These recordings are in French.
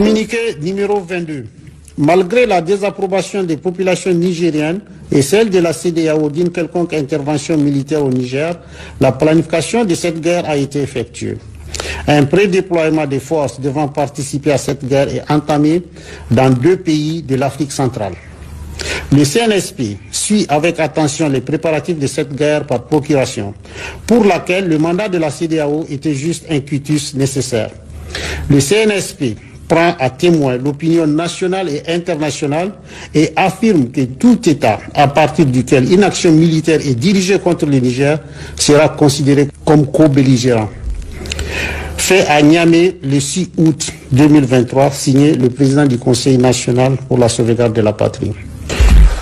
Communiqué numéro 22. Malgré la désapprobation des populations nigériennes et celle de la CEDEAO d'une quelconque intervention militaire au Niger, la planification de cette guerre a été effectuée. Un prédéploiement des forces devant participer à cette guerre est entamé dans 2 pays de l'Afrique centrale. Le CNSP suit avec attention les préparatifs de cette guerre par procuration, pour laquelle le mandat de la CEDEAO était juste un quitus nécessaire. Le CNSP prend à témoin l'opinion nationale et internationale et affirme que tout État à partir duquel une action militaire est dirigée contre le Niger sera considéré comme co-belligérant. Fait à Niamey le 6 août 2023, signé le président du Conseil national pour la sauvegarde de la patrie.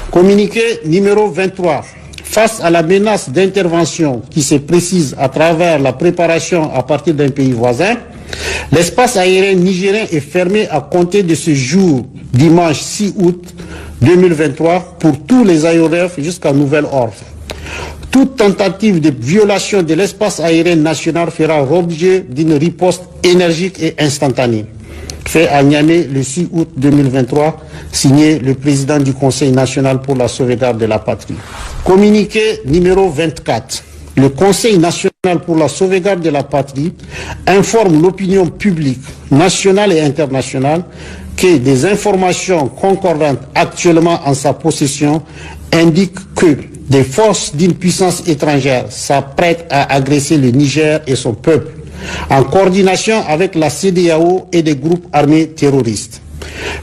Communiqué numéro 23. Face à la menace d'intervention qui se précise à travers la préparation à partir d'un pays voisin, l'espace aérien nigérien est fermé à compter de ce jour, dimanche 6 août 2023, pour tous les aéronefs jusqu'à nouvel ordre. Toute tentative de violation de l'espace aérien national fera l'objet d'une riposte énergique et instantanée. Fait à Niamey le 6 août 2023, signé le président du Conseil national pour la sauvegarde de la patrie. Communiqué numéro 24. Le Conseil national pour la sauvegarde de la patrie informe l'opinion publique nationale et internationale que des informations concordantes actuellement en sa possession indiquent que des forces d'une puissance étrangère s'apprêtent à agresser le Niger et son peuple, en coordination avec la CEDEAO et des groupes armés terroristes.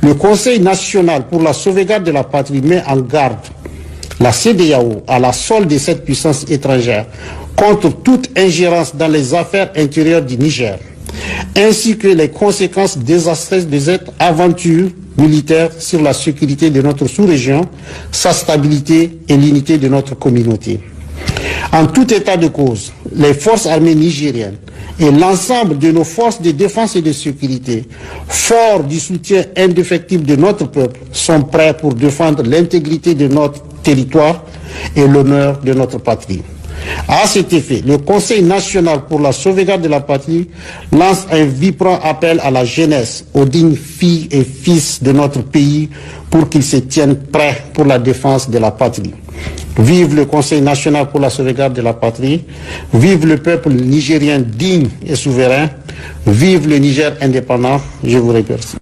Le Conseil national pour la sauvegarde de la patrie met en garde la CEDEAO à la solde de cette puissance étrangère contre toute ingérence dans les affaires intérieures du Niger, ainsi que les conséquences désastreuses de cette aventure militaire sur la sécurité de notre sous-région, sa stabilité et l'unité de notre communauté. En tout état de cause, les forces armées nigériennes et l'ensemble de nos forces de défense et de sécurité, forts du soutien indéfectible de notre peuple, sont prêts pour défendre l'intégrité de notre territoire et l'honneur de notre patrie. À cet effet, le Conseil national pour la sauvegarde de la patrie lance un vibrant appel à la jeunesse, aux dignes filles et fils de notre pays pour qu'ils se tiennent prêts pour la défense de la patrie. Vive le Conseil national pour la sauvegarde de la patrie, vive le peuple nigérien digne et souverain, vive le Niger indépendant. Je vous remercie.